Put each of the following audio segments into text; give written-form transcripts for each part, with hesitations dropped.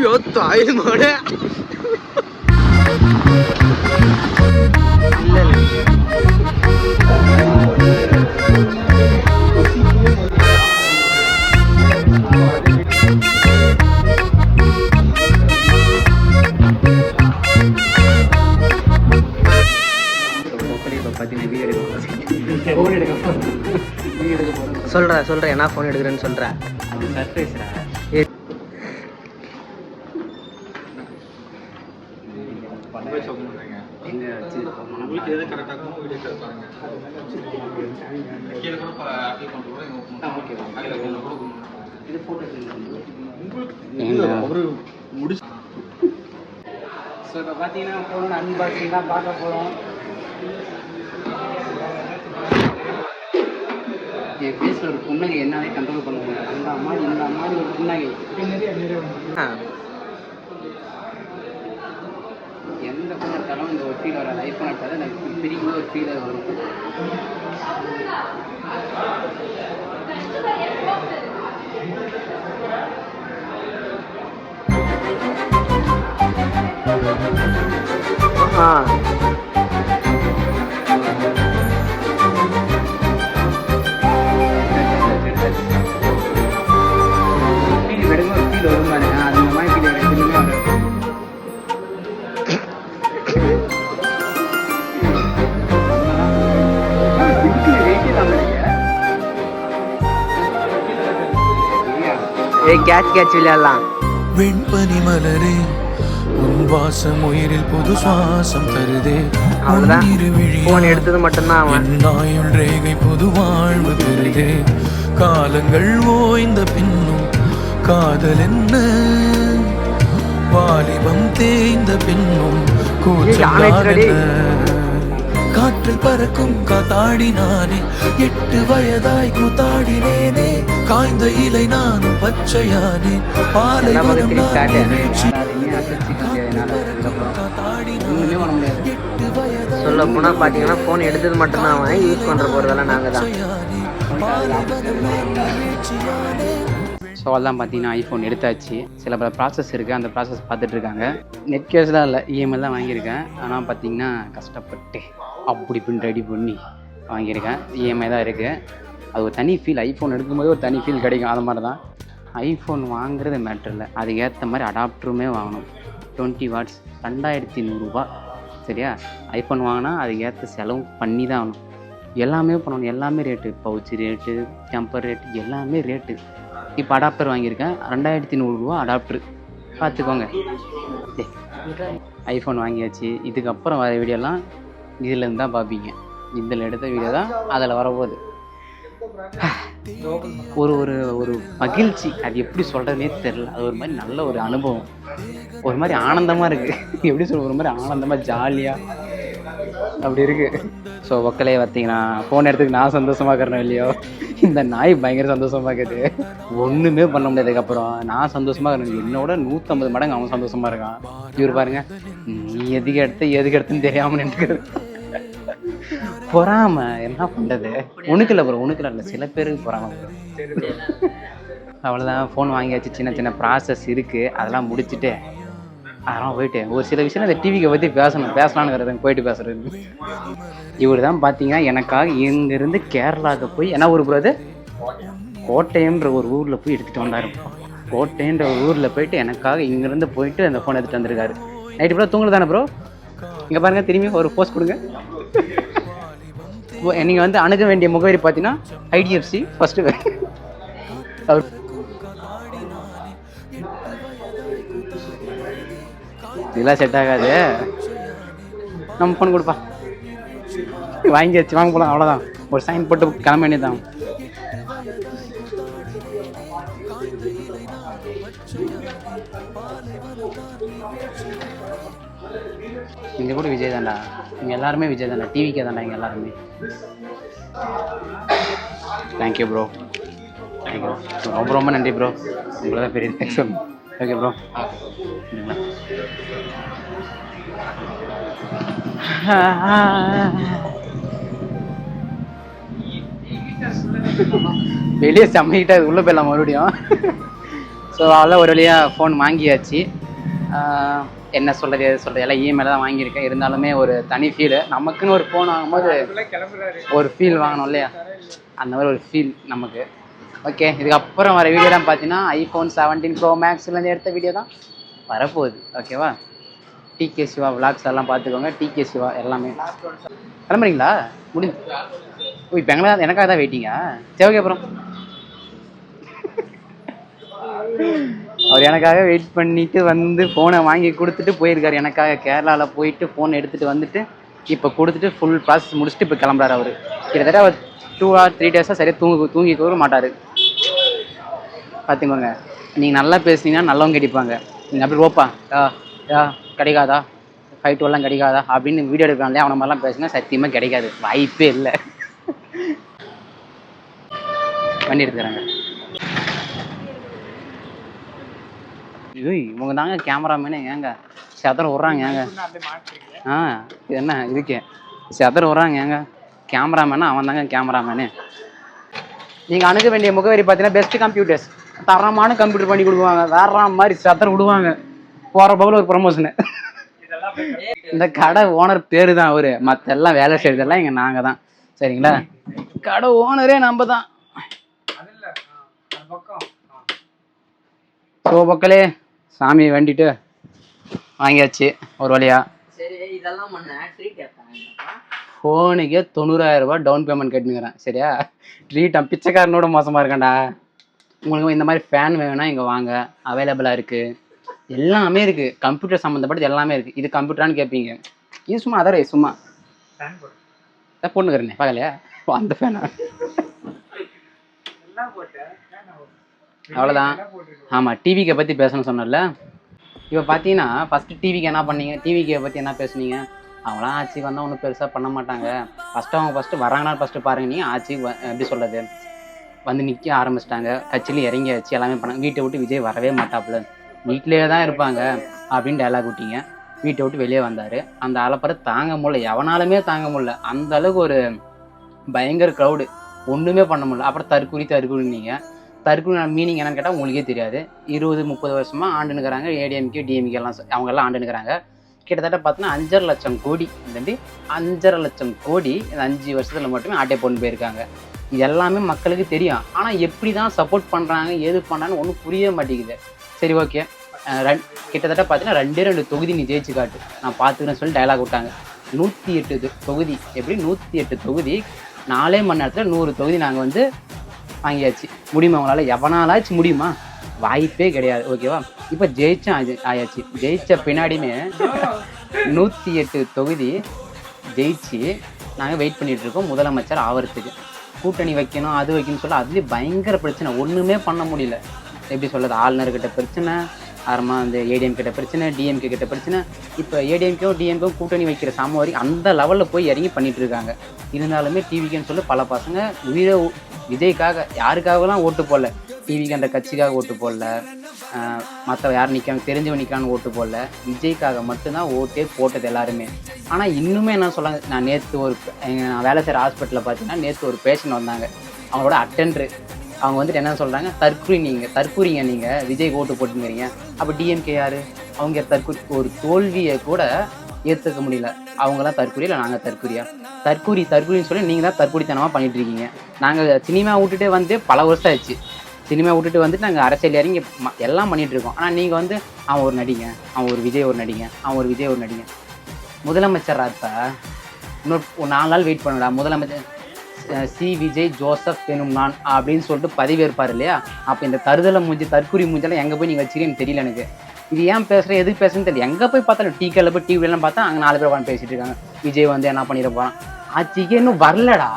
ஐயோ தாய் மோட சொல்ற என்ன ஃபோன் எடுக்கிறேன்னு சொல்ற. அது சர்ப்ரைஸ்டா. இப்போ பார்த்தீங்கன்னா ஃபோனோட அன்பாக்சிங் தான் பார்க்க போகிறோம். என் ஃபேஸில் ஒரு புன்னகை என்னாலே கண்ட்ரோல் பண்ண முடியும். இந்த மாதிரி ஒரு புன்னகை எந்த ஃபோன் எடுத்தாலும் இந்த ஒரு ஃபீல் வராது. ஐஃபோன் எடுத்தாலும் எனக்கு பிரிக்கும் ஒரு ஃபீல் வரும். கேட்ச் விளையாடலாம். வெண்பனி மலரே உன் வாசம் உயிரில் புது சுவாசம் தருதே. போன் எடுத்தது மட்டும்தான் நாயுள் ரேகை புது வாழ்வு பெறுதே. காலங்கள் ஓய்ந்த பின்னும் காதல் என்ன, வாலிபம் தேய்ந்த பின்னும் கூச்சல். காற்றில் பறக்கும் காத்தாடி நானே, 8 வயதாய் கூத்தாடினேனே. காய்ந்த இலை நானும் பச்சையானே, பாலைவனம் சொல்ல போனா பாத்தீங்கன்னா போன் எடுத்தது மட்டும்தான் அவன் யூஸ் பண்ற போறதெல்லாம் நாங்க தான். ஸோ அதெல்லாம் பார்த்தீங்கன்னா ஐஃபோன் எடுத்தாச்சு. சில பல ப்ராசஸ் இருக்குது, அந்த ப்ராசஸ் பார்த்துட்ருக்காங்க. நெட் கேஷ்லாம் இல்லை, இஎம்ஐ தான் வாங்கியிருக்கேன். ஆனால் பார்த்தீங்கன்னா கஷ்டப்பட்டு அப்படி இப்படின்னு ரெடி பண்ணி வாங்கியிருக்கேன். இஎம்ஐ தான் இருக்குது. அது ஒரு தனி ஃபீல். ஐஃபோன் எடுக்கும்போது ஒரு தனி ஃபீல் கிடைக்கும். அது மாதிரி தான் ஐஃபோன் வாங்குறது மேட்ரு இல்லை, அதுக்கேற்ற மாதிரி அடாப்டருமே வாங்கணும். 20 வாட்ஸ் 2100 ரூபா. சரியா? ஐஃபோன் வாங்கினா அதுக்கேற்ற செலவு பண்ணி தான் ஆகணும். எல்லாமே பண்ணணும். எல்லாமே rate, pouch rate, temper rate, எல்லாமே ரேட்டு. இப்போ அடாப்டர் வாங்கியிருக்கேன், 2100 ரூபா அடாப்டரு. பார்த்துக்கோங்க. ஐஃபோன் வாங்கியாச்சு. இதுக்கப்புறம் வர வீடியோலாம் இதிலேருந்து தான் பார்ப்பீங்க. இதில் எடுத்த வீடியோ தான் அதில் வரப்போகுது. ஒரு ஒரு ஒரு மகிழ்ச்சி, அது எப்படி சொல்கிறதுனே தெரில. அது ஒரு மாதிரி நல்ல ஒரு அனுபவம், ஒரு மாதிரி ஆனந்தமாக இருக்குது. எப்படி சொல்ல, ஒரு மாதிரி ஆனந்தமாக ஜாலியாக அப்படி இருக்குது. ஸோ மக்களே பார்த்தீங்கன்னா ஃபோன் எடுத்துக்கு நான் சந்தோஷமாக இருக்கிறேன் இல்லையோ, இந்த நாய் பயங்கர சந்தோஷமாக இருக்குது. ஒன்றுமே பண்ண முடியாதுக்கப்புறம் நான் சந்தோஷமாக இருக்கிறேன். என்னோட 150 மடங்கு அவன் சந்தோஷமாக இருக்கான். இவர் பாருங்க, நீ எதுக்கு எடுத்துன்னு தெரியாமல் நின்றுக்கிறது. பொறாம என்ன பண்ணுறது, உனக்குல ப்ரோ, உனக்குல இல்லை, சில பேருக்கு பொறாம ப்ரோ. அவ்வளோதான். ஃபோன் வாங்கியாச்சு. சின்ன சின்ன ப்ராசஸ் இருக்குது, அதெல்லாம் முடிச்சுட்டு அதெல்லாம் போயிட்டு ஒரு சில விஷயம் இந்த டிவிக்கு பற்றி பேசலான்னு போயிட்டு பேசுறது. இவர் தான் பார்த்தீங்கன்னா எனக்காக இங்கேருந்து கேரளாவுக்கு போய், என்ன ஊர் ப்ரோ அது, கோட்டையம்ன்ற ஒரு ஊரில் போய் எடுத்துகிட்டு வந்தார். கோட்டைன்ற ஒரு ஊரில் போயிட்டு எனக்காக இங்கேருந்து போயிட்டு அந்த ஃபோன் எடுத்துகிட்டு வந்திருக்காரு. நைட்டு ப்ரோ தூங்குறது தானே ப்ரோ? இங்கே பாருங்கள், திரும்பி ஒரு போஸ்ட் கொடுங்க. நீங்கள் வந்து அணுக வேண்டிய முகவரி பார்த்தீங்கன்னா IDFC ஃபஸ்ட்டு. அவர் இதெல்லாம் செட் ஆகாது. நம்ம ஃபோன் கொடுப்பா, வாங்கியாச்சு, வாங்க போகலாம். அவ்வளோதான், ஒரு சைன் போட்டு கிளம்ப வேண்டியதான். இங்கே கூட விஜய் தான்டா, இங்கே எல்லாருமே விஜய் தான்டா, டிவிக்கே தான்டா இங்கே எல்லாருமே. தேங்க்யூ ப்ரோ, தேங்க்யூ, ரொம்ப ரொம்ப நன்றி ப்ரோ. உங்களை தான் பெரிய தேங்க்ஸ். Okay bro. வெளியே சமைக்கிட்டா உள்ள போயிடலாம் மறுபடியும். ஸோ அதெல்லாம் ஒரு வழியாக ஃபோன் வாங்கியாச்சு. என்ன சொல்கிறது எது சொல்கிறது எல்லாம் இஎம்ஐல தான் வாங்கியிருக்கேன். இருந்தாலுமே ஒரு தனி ஃபீலு. நமக்குன்னு ஒரு ஃபோன் வாங்கும்போது ஒரு ஃபீல் வாங்கணும் இல்லையா, அந்த மாதிரி ஒரு ஃபீல் நமக்கு. ஓகே, இதுக்கப்புறம் வர வீடியோலாம் பார்த்தீங்கன்னா iPhone 17 Pro Maxலேருந்து எடுத்த வீடியோ தான் வரப்போகுது. ஓகேவா, டிகே சிவா விளாக்ஸ் எல்லாம் பார்த்துக்கோங்க. டிகே சிவா எல்லாமே. கிளம்புறீங்களா? முடிஞ்சு இப்போ எங்களை எனக்காக தான் வெயிட்டிங்கா? சரி ஓகே. அப்புறம் அவர் எனக்காக வெயிட் பண்ணிட்டு வந்து ஃபோனை வாங்கி கொடுத்துட்டு போயிருக்காரு. எனக்காக கேரளாவில் போயிட்டு ஃபோன் எடுத்துகிட்டு வந்துட்டு இப்போ கொடுத்துட்டு ஃபுல் ப்ராசஸ் முடிச்சுட்டு இப்போ கிளம்புறாரு. அவர் கிட்டத்தட்ட அவர் 2 or 3 days சரியாக தூங்கிக்க மாட்டார். பார்த்துக்கோங்க, நீங்கள் நல்லா பேசுனீங்கன்னா நல்லவங்க கிடைப்பாங்க. நீங்கள் அப்படி ரோப்பா கிடைக்காதா, ஃபைட்டெல்லாம் கிடைக்காதா அப்படின்னு வீடியோ எடுக்கிறாங்களே, அவனை மாதிரிலாம் பேசுனா சத்தியமாக கிடைக்காது, வாய்ப்பே இல்லை. வண்டி எடுத்துக்கிறாங்க. இவங்க தாங்க கேமராமேனு. ஏங்க செதற விட்றாங்க ஏங்க? இது என்ன இதுக்கே செதற விட்றாங்க ஏங்க? கேமராமேனா அவன் தாங்க கேமராமேனு. நீங்கள் அணுக வேண்டிய முகவரி பார்த்தீங்கன்னா பெஸ்ட் கம்ப்யூட்டர்ஸ். தரமான கம்ப்யூட்டர் பண்ணி கொடுக்குவாங்க. வேற மாதிரி செதற விடுவாங்க. போகிற பகல ஒரு ப்ரமோஷனு. இந்த கடை ஓனர் பேர் தான் அவரு, மற்ற எல்லாம் வேலை செய்யறதெல்லாம் இங்கே நாங்கள் தான். சரிங்களா, கடை ஓனரே நம்ம தான். ஸோ மக்களே, சாமியை வேண்டிட்டு வாங்கியாச்சு ஒரு வழியா. சரி, இதெல்லாம் ஃபோனுக்கே 90,000 ரூபாய் டவுன் பேமெண்ட் கட்டினுக்கிறேன். சரியா, ட்ரீட் பிச்சைக்காரனோட மோசமாக இருக்கேன்டா. உங்களுக்கு இந்த மாதிரி ஃபேன் வேணும்னா இங்கே வாங்க, அவைலபிளாக இருக்குது. எல்லாமே இருக்குது, கம்ப்யூட்டர் சம்மந்தப்பட்டது எல்லாமே இருக்குது. இது கம்ப்யூட்டரானு கேட்பீங்க, இது சும்மா அதர் சும்மா பொண்ணுக்கிறேன் பார்க்கலையா அந்த ஃபேனா? அவ்வளோதான். ஆமாம், டிவிக்கை பற்றி பேசணும்னு சொன்னல. இப்போ பார்த்தீங்கன்னா ஃபஸ்ட்டு டிவிக்கு என்ன பண்ணீங்க, டிவிக்கை பற்றி என்ன பேசுனீங்க? அவங்களாம் ஆட்சிக்கு வந்தால் ஒன்றும் பெருசாக பண்ண மாட்டாங்க. ஃபஸ்ட்டு வராங்கனாலும் ஃபஸ்ட்டு பாருங்க. நீங்கள் ஆட்சிக்கு எப்படி சொல்கிறது, வந்து நிற்க ஆரம்பிச்சிட்டாங்க, கட்சியில் இறங்கியாச்சு, எல்லாமே பண்ணாங்க. வீட்டை விட்டு விஜய் வரவே மாட்டாப்புல, வீட்டிலே தான் இருப்பாங்க அப்படின்னு டைலாக் விட்டீங்க. வீட்டை விட்டு வெளியே வந்தார். அந்த அலப்பறை தாங்க முடியல, எவனாலுமே தாங்க முடியல. அந்த அளவுக்கு ஒரு பயங்கர க்ரௌடு, ஒன்றுமே பண்ண முடியல. அப்புறம் தற்கூரினீங்க. தற்கூரி மீனிங் என்னன்னு கேட்டால் உங்களுக்கே தெரியாது. 20-30 வருஷமாக ஆண்டுனுக்கிறாங்க. ஏடிஎம்கே டிஎம்கே எல்லாம் அவங்கெல்லாம் ஆண்டுனுக்கிறாங்க. கிட்டத்தட்ட பார்த்தீங்கன்னா 5.5 லட்சம் கோடி, இந்த 5.5 லட்சம் கோடி இந்த 5 வருஷத்தில் மட்டுமே ஆட்டை போட்டு போயிருக்காங்க. இது எல்லாமே மக்களுக்கு தெரியும். ஆனால் எப்படி தான் சப்போர்ட் பண்ணுறாங்க, ஏது பண்ணுறாங்கன்னு ஒன்றும் புரிய மாட்டேங்குது. சரி ஓகே, கிட்டத்தட்ட பார்த்தீங்கன்னா 2 தொகுதி நீ ஜெயிச்சு காட்டு, நான் பார்த்துக்கிறேன்னு சொல்லி டைலாக் விட்டாங்க. 108 தொகுதி, எப்படி 108 தொகுதி 4 மணி நேரத்தில் 100 தொகுதி நாங்கள் வந்து வாங்கியாச்சு. முடியுமா அவங்களால? எவனாலாச்சும் முடியுமா? வாய்ப்பே கிடையாது. ஓகேவா, இப்போ ஜெயிச்சும் ஆயாச்சு. ஜெயிச்ச பின்னாடியுமே 108 தொகுதி ஜெயிச்சு நாங்கள் வெயிட் பண்ணிகிட்டு இருக்கோம் முதலமைச்சர் ஆகிறதுக்கு. கூட்டணி வைக்கணும், அது வைக்கணும்னு சொல்ல அதுலேயும் பயங்கர பிரச்சனை, ஒன்றுமே பண்ண முடியல. எப்படி சொல்கிறது, ஆளுநர்கிட்ட பிரச்சனை, அப்புறமா அந்த ஏடிஎம் கிட்ட பிரச்சனை, டிஎம்கே கிட்ட பிரச்சனை. இப்போ ஏடிஎம்கேவும் டிஎம்கேவும் கூட்டணி வைக்கிற சாமவாரி அந்த லெவலில் போய் இறங்கி பண்ணிட்டு இருக்காங்க. இருந்தாலுமே டிவிக்குன்னு சொல்லி பல பசங்க உயிரை விஜய்க்காக யாருக்காகலாம் ஓட்டு போடல, டிவிக்கு அந்த கட்சிக்காக ஓட்டு போடல, மற்ற யார் நிற்காங்க தெரிஞ்சவன் நிற்கான்னு ஓட்டு போடல, விஜய்க்காக மட்டும்தான் ஓட்டே போட்டது எல்லாருமே. ஆனால் இன்னுமே என்ன சொல்லாங்க, நான் நேற்று நான் வேலை செய்கிற ஹாஸ்பிட்டலில் பார்த்தீங்கன்னா நேற்று ஒரு பேஷண்ட் வந்தாங்க, அவங்களோட அட்டெண்டரு. அவங்க வந்துட்டு என்ன சொல்கிறாங்க, தற்கூரிங்க நீங்கள் விஜய் ஓட்டு போட்டுங்கிறீங்க. அப்போ டிஎம்கே யார்? அவங்க ஒரு தோல்வியை கூட ஏற்றுக்க முடியல. அவங்களாம் தற்கூரி இல்லை, நாங்கள் தற்கூரியா? தற்கூரின்னு சொல்லி நீங்கள் தான் தற்கூரித்தனமாக பண்ணிகிட்ருக்கீங்க. நாங்கள் சினிமா விட்டுட்டே வந்து பல வருஷம் ஆச்சு. சினிமா விட்டுட்டு வந்துட்டு நாங்கள் அரசியல் இறங்கி எல்லாம் பண்ணிகிட்ருக்கோம். ஆனால் நீங்கள் வந்து அவன் ஒரு நடிங்க, அவன் ஒரு விஜய் ஒரு நடிங்க. முதலமைச்சர் இப்போ இன்னொரு 4 நாள் வெயிட் பண்ணுடா. முதலமைச்சர் சி விஜய் ஜோசப் எனும் நான் அப்படின்னு சொல்லிட்டு பதிவேற்பார் இல்லையா? அப்போ இந்த தற்கூரி மூஞ்செல்லாம் எங்கே போய் நீங்கள் வச்சுருக்கீங்கன்னு தெரியல எனக்கு. இது ஏன் பேசுகிறேன், எதுக்கு பேசுறேன்னு தெரியல. எங்கே போய் பார்த்தாலும் டீக்கல்ல போய் டிவிலாம் பார்த்தா அங்கே 4 பேர் உட்காந்து பேசிகிட்டு இருக்காங்க. விஜய் வந்து என்ன பண்ணிட போகிறான், ஆட்சிக்கு இன்னும் வரலடா,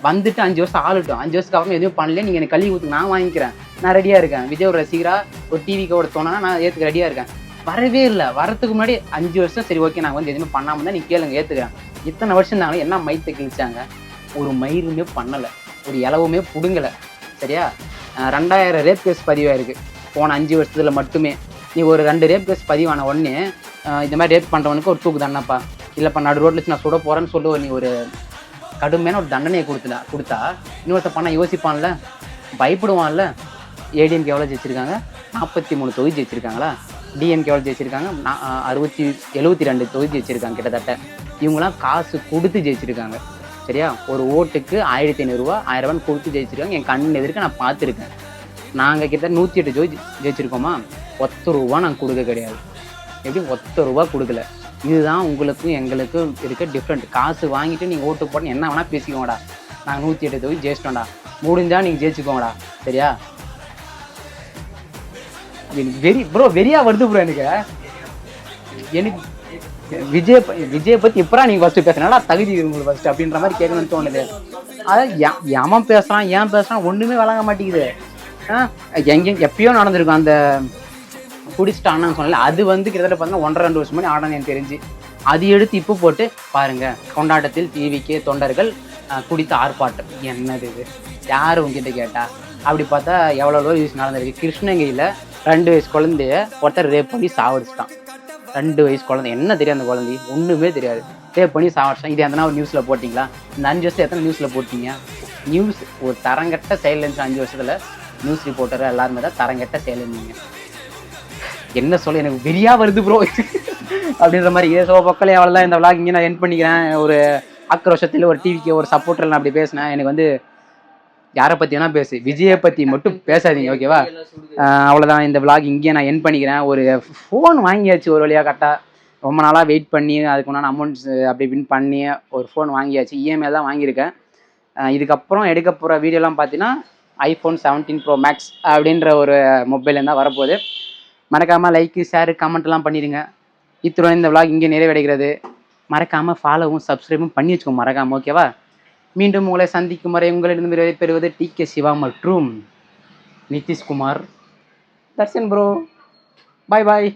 வந்துட்டு 5 வருஷம் ஆளுட்டும், 5 வருஷத்துக்கு அப்புறம் எதுவும் பண்ணல, நீங்கள் எனக்கு கல்வி ஊற்றுங்க, நான் வாங்கிக்கிறேன், நான் ரெடியாக இருக்கேன். விஜய் ஒரு ரசிகரா ஒரு டிவிக்கோட தோணுனா நான் ஏற்றுக்க ரெடியாக இருக்கேன். வரவே இல்லை. வரத்துக்கு முன்னாடி 5 வருஷம் சரி ஓகே நாங்கள் வந்து எதுவுமே பண்ணாமல் தான் நீ கேளுங்க, ஏற்றுக்கிறேன். இத்தனை வருஷம் இருந்தாங்களே என்ன மைத்தை கிழிச்சாங்க? ஒரு மயிருமே பண்ணலை, ஒரு இலவுமே பிடுங்கலை. சரியா, 2000 ரேப் கேஸ் பதிவாயிருக்கு போன 5 வருஷத்தில் மட்டுமே. நீ ஒரு 2 ரேப் கேஸ் பதிவான உடனே இந்த மாதிரி ரேப் பண்ணுறவனுக்கு ஒரு தூக்கு தண்டனைப்பா, இல்லைப்பா நடு ரோட்டில் வச்சு நான் சுட போகிறேன்னு சொல்லி நீ ஒரு கடுமையான ஒரு தண்டனையை கொடுத்தா இன்னொருத்த பண்ண யோசிப்பான்ல, பயப்படுவான்ல. ஏடிஎம்கே எவ்வளோ ஜெயிச்சிருக்காங்க? 43 தொகுதி ஜெயிச்சிருக்காங்களா, டிஎம்கே எவ்வளோ ஜெயிச்சிருக்காங்க, 72 தொகுதி ஜெயிச்சிருக்காங்க கிட்டத்தட்ட. இவங்களாம் காசு கொடுத்து ஜெயிச்சிருக்காங்க. சரியா, ஒரு ஓட்டுக்கு 1500 ரூபா 1000 ரூபான்னு கொடுத்து ஜெயிச்சிருக்காங்க. என் கண் எதிர்க்க நான் பார்த்துருக்கேன். நாங்கள் கிட்ட 108 தொகுதி ஜெயிச்சிருக்கோமா, ₹10 நாங்கள் கொடுக்க கிடையாது. எப்படி ₹10 கொடுக்கல. இதுதான் உங்களுக்கும் எங்களுக்கும் இருக்க டிஃப்ரெண்ட். காசு வாங்கிட்டு நீங்கள் ஓட்டு போட்டு என்ன வேணால் பேசிக்கோங்கடா, நாங்கள் 108 தொகுதி ஜெயிச்சிட்டோம்டா, முடிஞ்சா நீங்கள் ஜெயிச்சுக்கோங்கடா. சரியா, வெறியா வருது ப்ரோ எனக்கு. விஜயை பற்றி எப்படா நீங்கள் ஃபஸ்ட்டு பேசுனா தகுதி உங்களுக்கு ஃபஸ்ட்டு அப்படின்ற மாதிரி கேட்கணும்னு தோணுது. அதான் எவன் பேசுகிறான் ஏன் பேசுகிறான் ஒன்றுமே வழங்க மாட்டேங்குது. எப்பயோ நடந்திருக்கும் அந்த குடிச்சிட்டு ஆனான்னு சொன்னால, அது கிட்டத்தட்ட பார்த்தீங்கன்னா 1.5-2 வருஷம் மணி ஆனான்னு எனக்கு தெரிஞ்சு. அது எடுத்து இப்போ போட்டு பாருங்க, கொண்டாட்டத்தில் டிவிக்கே தொண்டர்கள் குடித்த ஆர்ப்பாட்டம். என்னது இது, யார் உங்ககிட்ட கேட்டா? அப்படி பார்த்தா எவ்வளோ யூஸ் நடந்திருக்கு. கிருஷ்ணகிரியில் 2 வயசு குழந்தைய ஒருத்தர் ரேப் பண்ணி சாவடிச்சிட்டான். 2 வயசு குழந்தை, என்ன தெரியும் அந்த குழந்தை, ஒன்றுமே தெரியாது, ரேப் பண்ணி சாவடிச்சிட்டான். இது எத்தனை ஒரு நியூஸில் போட்டிங்களா? இந்த 5 வருஷம் எத்தனை நியூஸில் போட்டிங்க? நியூஸ் ஒரு தரங்கட்ட செயல் இருந்துச்சு 5 வருஷத்தில். நியூஸ் ரிப்போர்ட்டர் எல்லாருமே தான் தரங்கட்ட செயல் இருந்தீங்க. என்ன சொல்ல, எனக்கு வெறியா வருது ப்ரோ அப்படின்ற மாதிரி. ஸோ மக்களே, அவ்வளோதான் இந்த விளாக் இங்கே நான் என் பண்ணிக்கிறேன். ஒரு ஆக்ரோஷத்தில் ஒரு டிவிக்கு ஒரு சப்போர்ட்டர் நான் அப்படி பேசினேன். எனக்கு யாரை பற்றி வேணால் பேசு, விஜயை பற்றி மட்டும் பேசாதீங்க, ஓகேவா? அவ்வளோதான், இந்த விளாக் இங்கேயே நான் என் பண்ணிக்கிறேன். ஒரு ஃபோன் வாங்கியாச்சு ஒரு வழியாக கரெக்டாக. ரொம்ப நாளாக வெயிட் பண்ணி அதுக்கு உண்டான அமௌண்ட்ஸ் அப்படி வின் பண்ணி ஒரு ஃபோன் வாங்கியாச்சு. இஎம்ஐ தான் வாங்கியிருக்கேன். இதுக்கப்புறம் எடுக்க போகிற வீடியோலாம் பார்த்தீங்கன்னா iPhone 17 Pro Max அப்படின்ற ஒரு மொபைல் தான் வரப்போகுது. மறக்காமல் லைக்கு ஷேரு கமெண்ட்லாம் பண்ணிடுங்க. இத்துடன் இந்த விளாக் இங்கே நிறைவடைகிறது. மறக்காமல் ஃபாலோவும் சப்ஸ்கிரைபும் பண்ணி வச்சுக்கோங்க மறக்காமல், ஓகேவா? மீண்டும் உங்களை சந்திக்கும் வரை உங்களிடம் விடைபெறுவது TK சிவா மற்றும் நிதிஷ்குமார். தர்ஷன் ப்ரோ, பாய் பாய்.